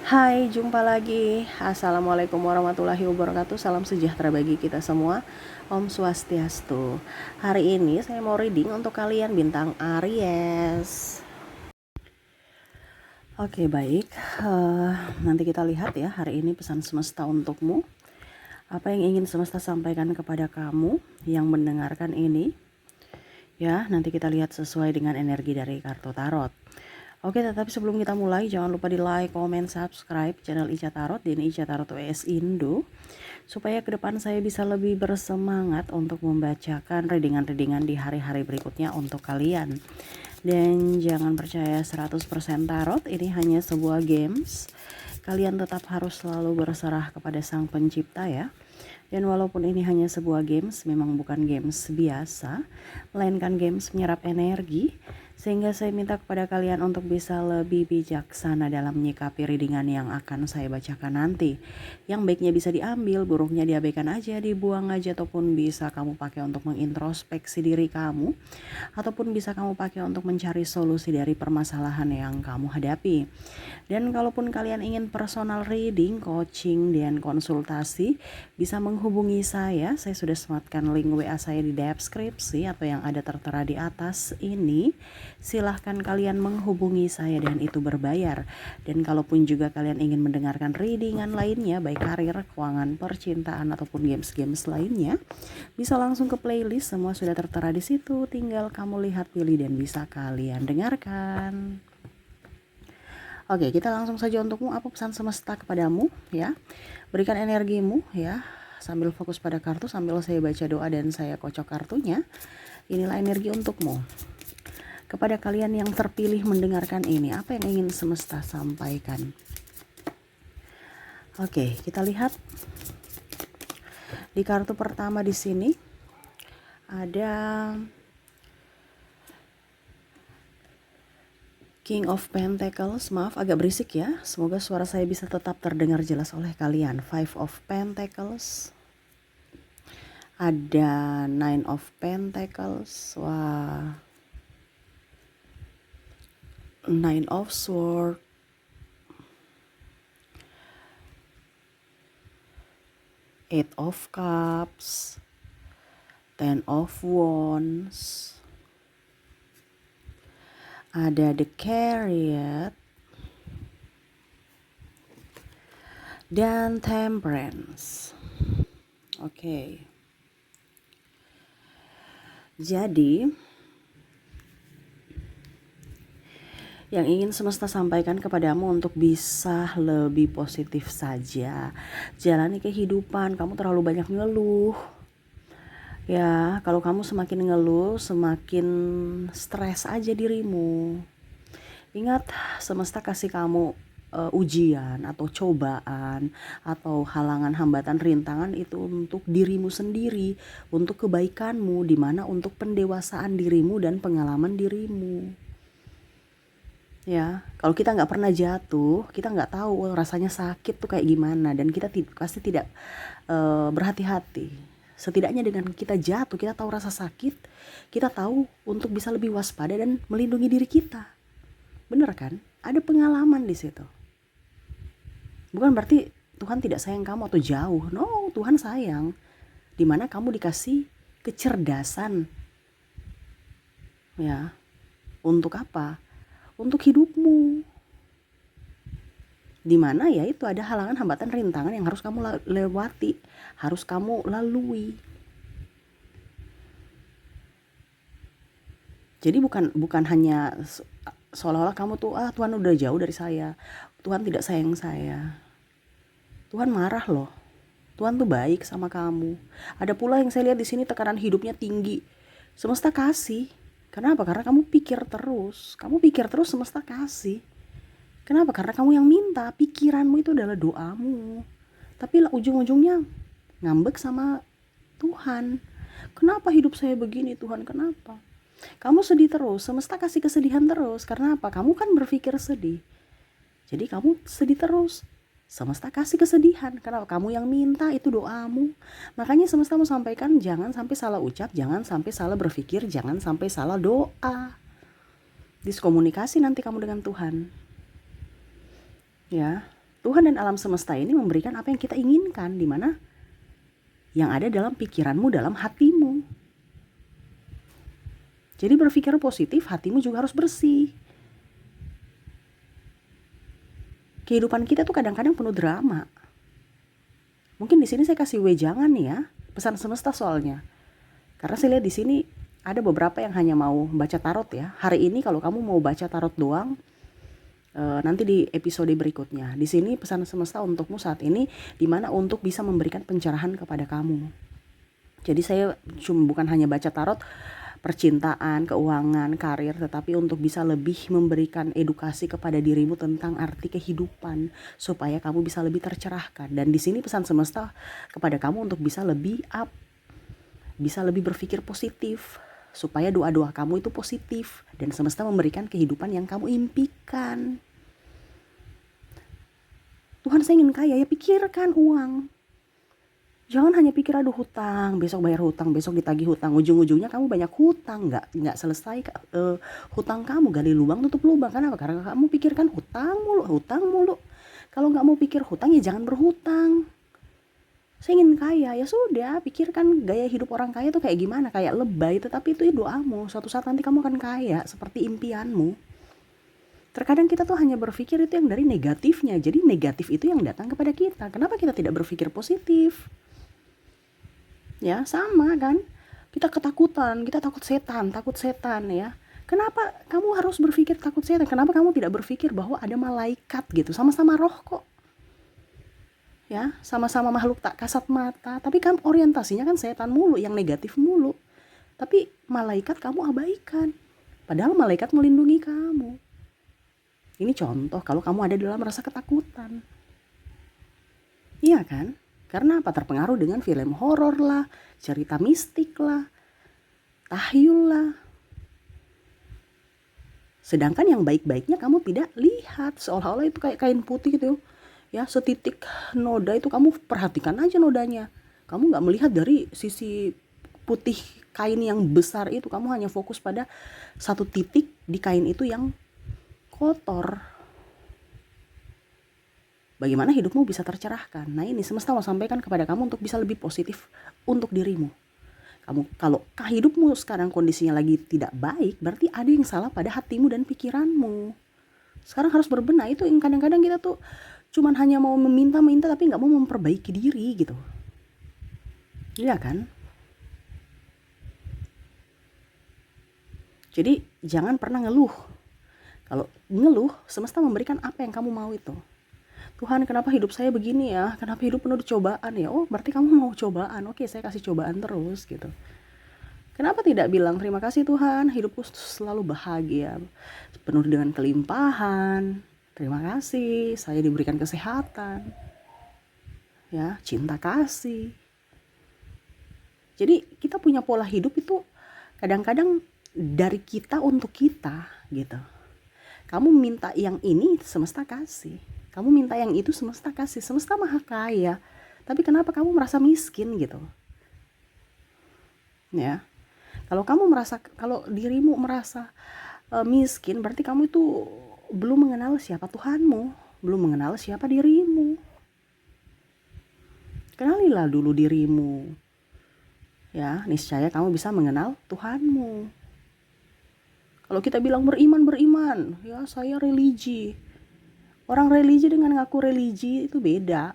Hai, jumpa lagi. Assalamualaikum warahmatullahi wabarakatuh. Salam sejahtera bagi kita semua. Om Swastiastu. Hari ini saya mau reading untuk kalian bintang Aries. Oke, baik. Nanti kita lihat ya hari ini pesan semesta untukmu. Apa yang ingin semesta sampaikan kepada kamu yang mendengarkan ini? Ya, nanti kita lihat sesuai dengan energi dari kartu tarot. Oke, tetapi sebelum kita mulai, jangan lupa di like, comment, subscribe channel Ica Tarot di Ica Tarot WS Indo, supaya ke depan saya bisa lebih bersemangat untuk membacakan readingan-readingan di hari-hari berikutnya untuk kalian. Dan jangan percaya 100% tarot, ini hanya sebuah games. Kalian tetap harus selalu berserah kepada Sang Pencipta ya. Dan walaupun ini hanya sebuah games, memang bukan games biasa, melainkan games menyerap energi, sehingga saya minta kepada kalian untuk bisa lebih bijaksana dalam menyikapi readingan yang akan saya bacakan nanti. Yang baiknya bisa diambil, buruknya diabaikan aja, dibuang aja, ataupun bisa kamu pakai untuk mengintrospeksi diri kamu, ataupun bisa kamu pakai untuk mencari solusi dari permasalahan yang kamu hadapi. Dan kalaupun kalian ingin personal reading, coaching, dan konsultasi, bisa menghubungi saya sudah sematkan link WA saya di deskripsi atau yang ada tertera di atas ini. Silahkan kalian menghubungi saya dan itu berbayar. Dan kalaupun juga kalian ingin mendengarkan readingan lainnya, baik karir, keuangan, percintaan, ataupun games-games lainnya, bisa langsung ke playlist, semua sudah tertera di situ. Tinggal kamu lihat, pilih, dan bisa kalian dengarkan. Oke, kita langsung saja untukmu. Apa pesan semesta kepadamu ya? Berikan energimu ya, sambil fokus pada kartu, sambil saya baca doa dan saya kocok kartunya. Inilah energi untukmu. Kepada kalian yang terpilih mendengarkan ini, apa yang ingin semesta sampaikan? Oke, kita lihat di kartu pertama di sini ada King of Pentacles. Maaf agak berisik ya, semoga suara saya bisa tetap terdengar jelas oleh kalian. Five of Pentacles, ada Nine of Pentacles, wah, Nine of Swords, Eight of Cups, Ten of Wands, ada The Chariot, dan Temperance. Oke. Jadi yang ingin semesta sampaikan kepadamu untuk bisa lebih positif saja. Jalani kehidupan, kamu terlalu banyak ngeluh. Ya, kalau kamu semakin ngeluh, semakin stres aja dirimu. Ingat, semesta kasih kamu ujian atau cobaan atau halangan, hambatan, rintangan itu untuk dirimu sendiri, untuk kebaikanmu, dimana untuk pendewasaan dirimu dan pengalaman dirimu. Ya, kalau kita nggak pernah jatuh, kita nggak tahu rasanya sakit tuh kayak gimana, dan kita pasti tidak berhati-hati. Setidaknya dengan kita jatuh, kita tahu rasa sakit, kita tahu untuk bisa lebih waspada dan melindungi diri kita. Bener kan? Ada pengalaman di situ. Bukan berarti Tuhan tidak sayang kamu atau jauh. No, Tuhan sayang. Dimana kamu dikasih kecerdasan. Ya, untuk apa? Untuk hidupmu. Dimana ya itu ada halangan, hambatan, rintangan yang harus kamu lewati, harus kamu lalui. Jadi bukan hanya seolah-olah kamu tuh Tuhan udah jauh dari saya, Tuhan tidak sayang saya. Tuhan marah loh. Tuhan tuh baik sama kamu. Ada pula yang saya lihat di sini tekanan hidupnya tinggi. Semesta kasih. Kenapa? Karena kamu pikir terus. Kamu pikir terus, semesta kasih. Kenapa? Karena kamu yang minta. Pikiranmu itu adalah doamu. Tapi ujung-ujungnya ngambek sama Tuhan. Kenapa hidup saya begini Tuhan? Kenapa? Kamu sedih terus. Semesta kasih kesedihan terus. Karena apa? Kamu kan berpikir sedih. Jadi kamu sedih terus. Semesta kasih kesedihan. Kenapa? Kamu yang minta, itu doamu. Makanya semesta mau sampaikan, jangan sampai salah ucap, jangan sampai salah berpikir, jangan sampai salah doa. Diskomunikasi nanti kamu dengan Tuhan. Ya, Tuhan dan alam semesta ini memberikan apa yang kita inginkan, di mana yang ada dalam pikiranmu, dalam hatimu. Jadi berpikir positif, hatimu juga harus bersih. Kehidupan kita tuh kadang-kadang penuh drama. Mungkin di sini saya kasih wejangan nih ya, pesan semesta soalnya. Karena saya lihat di sini ada beberapa yang hanya mau baca tarot ya. Hari ini kalau kamu mau baca tarot doang, nanti di episode berikutnya. Di sini pesan semesta untukmu saat ini, dimana untuk bisa memberikan pencerahan kepada kamu. Jadi saya bukan hanya baca tarot percintaan, keuangan, karir, tetapi untuk bisa lebih memberikan edukasi kepada dirimu tentang arti kehidupan, supaya kamu bisa lebih tercerahkan. Dan di sini pesan semesta kepada kamu untuk bisa lebih up, bisa lebih berpikir positif, supaya doa-doa kamu itu positif dan semesta memberikan kehidupan yang kamu impikan. Tuhan, saya ingin kaya, ya pikirkan uang. Jangan hanya pikir aduh hutang, besok bayar hutang, besok ditagih hutang, ujung-ujungnya kamu banyak hutang, nggak selesai hutang kamu, gali lubang tutup lubang. Kenapa? Karena kamu pikirkan hutang mulu. Kalau nggak mau pikir hutang ya jangan berhutang. Saya ingin kaya, ya sudah, pikirkan gaya hidup orang kaya tuh kayak gimana, kayak lebay, tetapi itu doamu, suatu saat nanti kamu akan kaya seperti impianmu. Terkadang kita tuh hanya berpikir itu yang dari negatifnya, jadi negatif itu yang datang kepada kita. Kenapa kita tidak berpikir positif? Ya sama kan, kita ketakutan, kita takut setan ya. Kenapa kamu harus berpikir takut setan? Kenapa kamu tidak berpikir bahwa ada malaikat gitu, sama-sama roh kok ya, sama-sama makhluk tak kasat mata, tapi kan orientasinya kan setan mulu, yang negatif mulu. Tapi malaikat kamu abaikan, padahal malaikat melindungi kamu. Ini contoh kalau kamu ada dalam rasa ketakutan, iya kan? Karena apa? Terpengaruh dengan film horor lah, cerita mistik lah, tahyul lah. Sedangkan yang baik-baiknya kamu tidak lihat, seolah-olah itu kayak kain putih gitu ya, setitik noda itu kamu perhatikan aja nodanya. Kamu gak melihat dari sisi putih kain yang besar itu, kamu hanya fokus pada satu titik di kain itu yang kotor. Bagaimana hidupmu bisa tercerahkan? Nah ini semesta mau sampaikan kepada kamu untuk bisa lebih positif untuk dirimu. Kamu kalau hidupmu sekarang kondisinya lagi tidak baik, berarti ada yang salah pada hatimu dan pikiranmu. Sekarang harus berbenah. Itu yang kadang-kadang kita tuh cuman hanya mau meminta-minta tapi gak mau memperbaiki diri gitu. Iya kan? Jadi jangan pernah ngeluh. Kalau ngeluh, semesta memberikan apa yang kamu mau itu. Tuhan, kenapa hidup saya begini ya? Kenapa hidup penuh cobaan ya? Oh, berarti kamu mau cobaan. Oke, saya kasih cobaan terus gitu. Kenapa tidak bilang terima kasih Tuhan, hidupku selalu bahagia, penuh dengan kelimpahan. Terima kasih, saya diberikan kesehatan. Ya, cinta kasih. Jadi kita punya pola hidup itu kadang-kadang dari kita untuk kita gitu. Kamu minta yang ini, semesta kasih. Kamu minta yang itu, semesta kasih. Semesta maha kaya. Tapi kenapa kamu merasa miskin gitu? Ya. Kalau dirimu merasa miskin, berarti kamu itu belum mengenal siapa Tuhanmu, belum mengenal siapa dirimu. Kenalilah dulu dirimu. Ya, niscaya kamu bisa mengenal Tuhanmu. Kalau kita bilang beriman, ya saya religi. Orang religi dengan ngaku religi itu beda.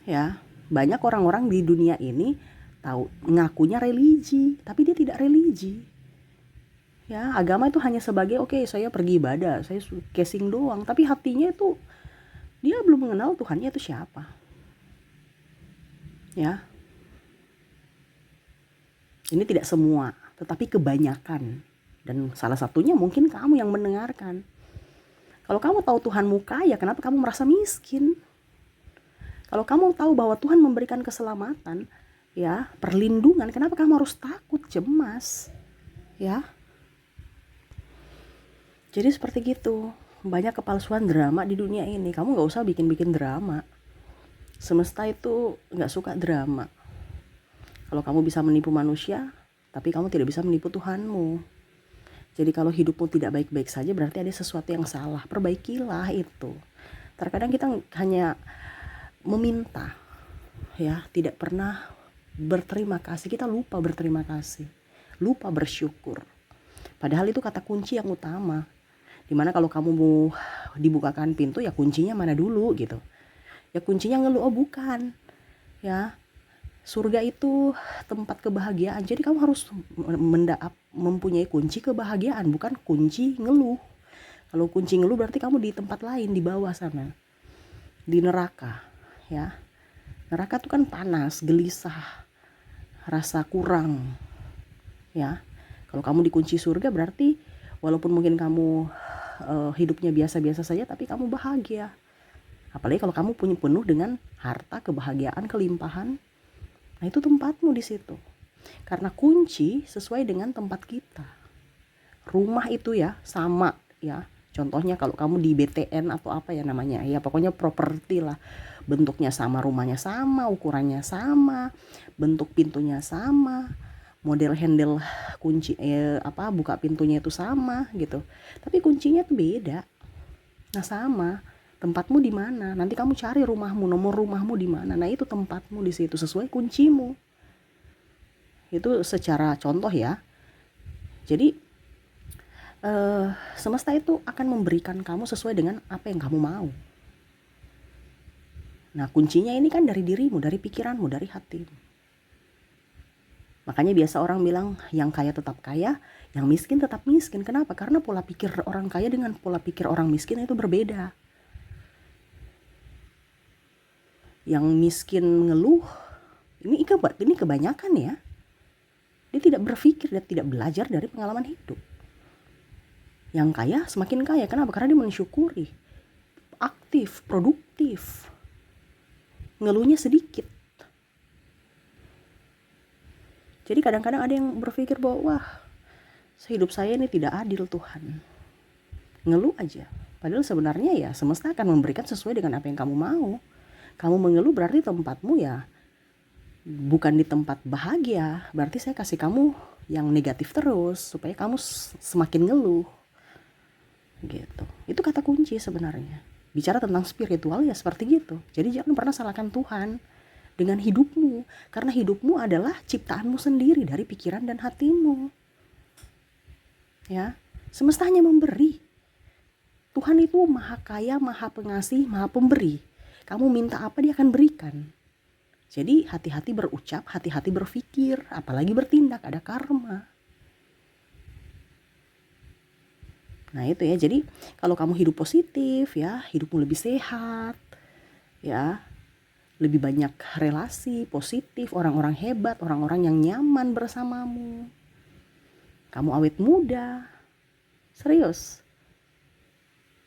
Ya, banyak orang-orang di dunia ini tahu ngakunya religi, tapi dia tidak religi. Ya, agama itu hanya sebagai oke, saya pergi ibadah, saya casing doang, tapi hatinya itu dia belum mengenal Tuhannya itu siapa. Ya. Ini tidak semua, tetapi kebanyakan. Dan salah satunya mungkin kamu yang mendengarkan. Kalau kamu tahu Tuhanmu kaya, kenapa kamu merasa miskin? Kalau kamu tahu bahwa Tuhan memberikan keselamatan, ya, perlindungan, kenapa kamu harus takut, cemas? Ya. Jadi seperti gitu. Banyak kepalsuan drama di dunia ini. Kamu gak usah bikin-bikin drama. Semesta itu gak suka drama. Kalau kamu bisa menipu manusia, tapi kamu tidak bisa menipu Tuhanmu. Jadi kalau hidupmu tidak baik-baik saja, berarti ada sesuatu yang salah. Perbaikilah itu. Terkadang kita hanya meminta, ya, tidak pernah berterima kasih. Kita lupa berterima kasih, lupa bersyukur. Padahal itu kata kunci yang utama. Dimana kalau kamu mau dibukakan pintu, ya kuncinya mana dulu gitu. Ya kuncinya ngeluh, oh bukan. Ya, surga itu tempat kebahagiaan. Jadi kamu harus mempunyai kunci kebahagiaan, bukan kunci ngeluh. Kalau kunci ngeluh berarti kamu di tempat lain, di bawah sana, di neraka. Ya, neraka itu kan panas, gelisah, rasa kurang. Ya, kalau kamu dikunci surga berarti walaupun mungkin kamu hidupnya biasa-biasa saja, tapi kamu bahagia. Apalagi kalau kamu punya penuh dengan harta, kebahagiaan, kelimpahan. Nah, itu tempatmu di situ. Karena kunci sesuai dengan tempat kita. Rumah itu ya sama ya. Contohnya kalau kamu di BTN atau apa ya namanya, ya pokoknya properti lah. Bentuknya sama, rumahnya sama, ukurannya sama, bentuk pintunya sama, model handle kunci buka pintunya itu sama gitu. Tapi kuncinya tuh beda. Nah, sama. Tempatmu di mana? Nanti kamu cari rumahmu, nomor rumahmu di mana. Nah, itu tempatmu di situ sesuai kuncimu. Itu secara contoh ya. Jadi semesta itu akan memberikan kamu sesuai dengan apa yang kamu mau. Nah, kuncinya ini kan dari dirimu, dari pikiranmu, dari hatimu. Makanya biasa orang bilang yang kaya tetap kaya, yang miskin tetap miskin. Kenapa? Karena pola pikir orang kaya dengan pola pikir orang miskin itu berbeda. Yang miskin ngeluh, ini kebanyakan ya. Dia tidak berpikir, dia tidak belajar dari pengalaman hidup. Yang kaya semakin kaya. Kenapa? Karena dia mensyukuri, aktif, produktif, ngeluhnya sedikit. Jadi kadang-kadang ada yang berpikir bahwa wah, hidup saya ini tidak adil Tuhan. Ngeluh aja. Padahal sebenarnya ya semesta akan memberikan sesuai dengan apa yang kamu mau. Kamu mengeluh berarti tempatmu ya bukan di tempat bahagia. Berarti saya kasih kamu yang negatif terus supaya kamu semakin ngeluh. Gitu. Itu kata kunci sebenarnya. Bicara tentang spiritual ya seperti gitu. Jadi jangan pernah salahkan Tuhan dengan hidupmu, karena hidupmu adalah ciptaanmu sendiri dari pikiran dan hatimu. Ya, semesta hanya memberi. Tuhan itu maha kaya, maha pengasih, maha pemberi. Kamu minta apa dia akan berikan. Jadi hati-hati berucap, hati-hati berpikir, apalagi bertindak, ada karma. Nah itu ya, jadi kalau kamu hidup positif ya, hidupmu lebih sehat, ya, lebih banyak relasi positif, orang-orang hebat, orang-orang yang nyaman bersamamu. Kamu awet muda, serius.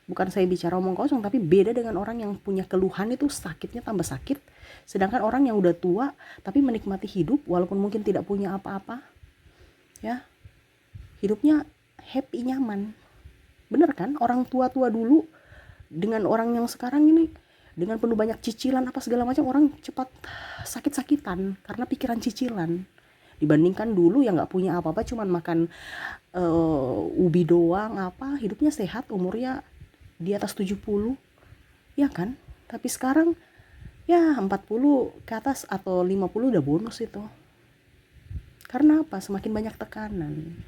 Bukan saya bicara omong kosong, tapi beda dengan orang yang punya keluhan itu sakitnya tambah sakit. Sedangkan orang yang udah tua tapi menikmati hidup walaupun mungkin tidak punya apa-apa, ya, hidupnya happy, nyaman. Bener kan? Orang tua-tua dulu dengan orang yang sekarang ini dengan penuh banyak cicilan apa segala macam, orang cepat sakit-sakitan karena pikiran cicilan. Dibandingkan dulu yang nggak punya apa-apa, cuman makan ubi doang, apa hidupnya sehat, umurnya di atas 70, ya kan? Tapi sekarang ya 40 ke atas atau 50 udah bonus itu. Karena apa? Semakin banyak tekanan.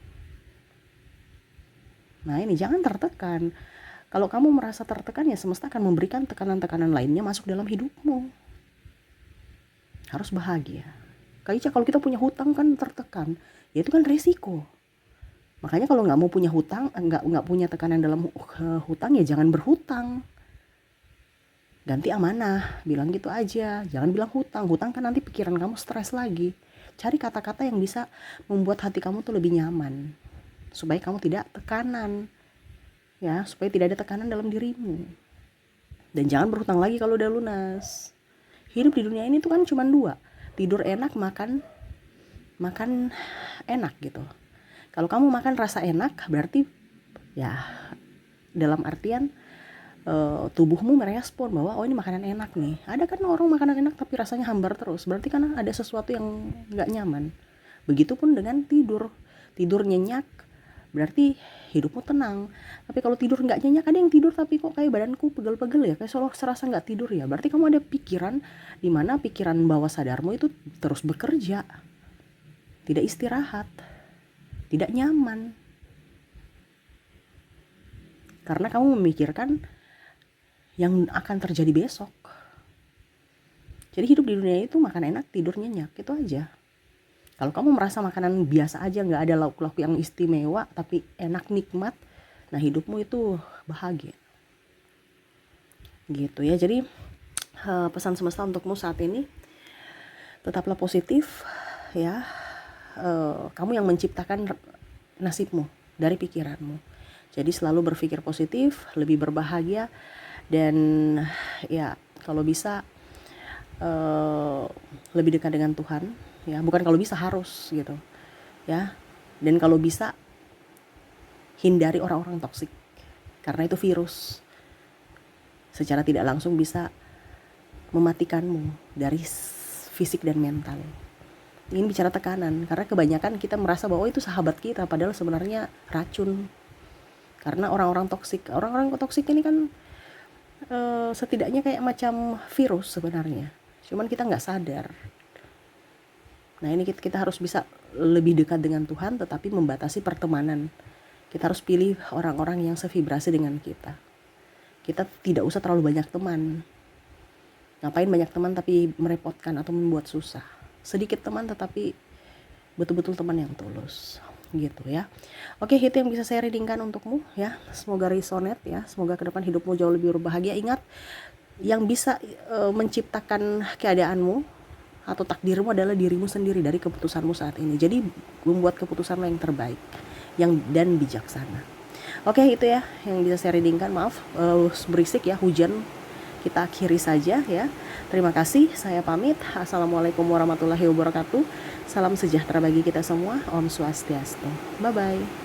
Nah ini jangan tertekan. Kalau kamu merasa tertekan ya semesta akan memberikan tekanan-tekanan lainnya masuk dalam hidupmu. Harus bahagia. Kayaknya kalau kita punya hutang kan tertekan, ya itu kan resiko. Makanya kalau nggak mau punya hutang, nggak punya tekanan dalam hutang ya jangan berhutang. Ganti amanah, bilang gitu aja. Jangan bilang hutang. Hutang kan nanti pikiran kamu stres lagi. Cari kata-kata yang bisa membuat hati kamu tuh lebih nyaman, supaya kamu tidak tekanan, ya, supaya tidak ada tekanan dalam dirimu. Dan jangan berhutang lagi kalau udah lunas. Hidup di dunia ini tuh kan cuma dua, tidur enak, makan enak gitu. Kalau kamu makan rasa enak berarti ya dalam artian tubuhmu merespon bahwa oh ini makanan enak nih. Ada kan orang makanan enak tapi rasanya hambar terus, berarti kan ada sesuatu yang nggak nyaman. Begitupun dengan tidur nyenyak, berarti hidupmu tenang. Tapi kalau tidur nggak nyenyak, ada yang tidur tapi kok kayak badanku pegel-pegel ya, kayak seolah serasa nggak tidur ya, berarti kamu ada pikiran di mana pikiran bawah sadarmu itu terus bekerja, tidak istirahat, tidak nyaman, karena kamu memikirkan yang akan terjadi besok. Jadi hidup di dunia itu makan enak, tidur nyenyak, itu aja. Kalau kamu merasa makanan biasa aja, nggak ada lauk-lauk yang istimewa tapi enak, nikmat, nah hidupmu itu bahagia gitu ya. Jadi pesan semesta untukmu saat ini, tetaplah positif ya. Kamu yang menciptakan nasibmu dari pikiranmu, jadi selalu berpikir positif, lebih berbahagia, dan ya kalau bisa lebih dekat dengan Tuhan ya, bukan kalau bisa, harus gitu ya. Dan kalau bisa hindari orang-orang toksik, karena itu virus, secara tidak langsung bisa mematikanmu dari fisik dan mental. Ini bicara tekanan, karena kebanyakan kita merasa bahwa itu sahabat kita, padahal sebenarnya racun. Karena orang-orang toksik ini kan setidaknya kayak macam virus sebenarnya, cuman kita nggak sadar. Nah ini kita harus bisa lebih dekat dengan Tuhan, tetapi membatasi pertemanan. Kita harus pilih orang-orang yang sevibrasi dengan kita. Kita tidak usah terlalu banyak teman. Ngapain banyak teman tapi merepotkan atau membuat susah. Sedikit teman tetapi betul-betul teman yang tulus gitu ya. Oke, itu yang bisa saya readingkan untukmu ya. Semoga resonate ya. Semoga ke depan hidupmu jauh lebih berbahagia. Ingat, yang bisa menciptakan keadaanmu atau takdirmu adalah dirimu sendiri dari keputusanmu saat ini. Jadi membuat keputusanmu yang terbaik, dan bijaksana. Oke, itu ya yang bisa saya readingkan. Maaf berisik ya, hujan. Kita akhiri saja ya. Terima kasih, saya pamit. Assalamualaikum warahmatullahi wabarakatuh. Salam sejahtera bagi kita semua. Om Swastiastu. Bye bye.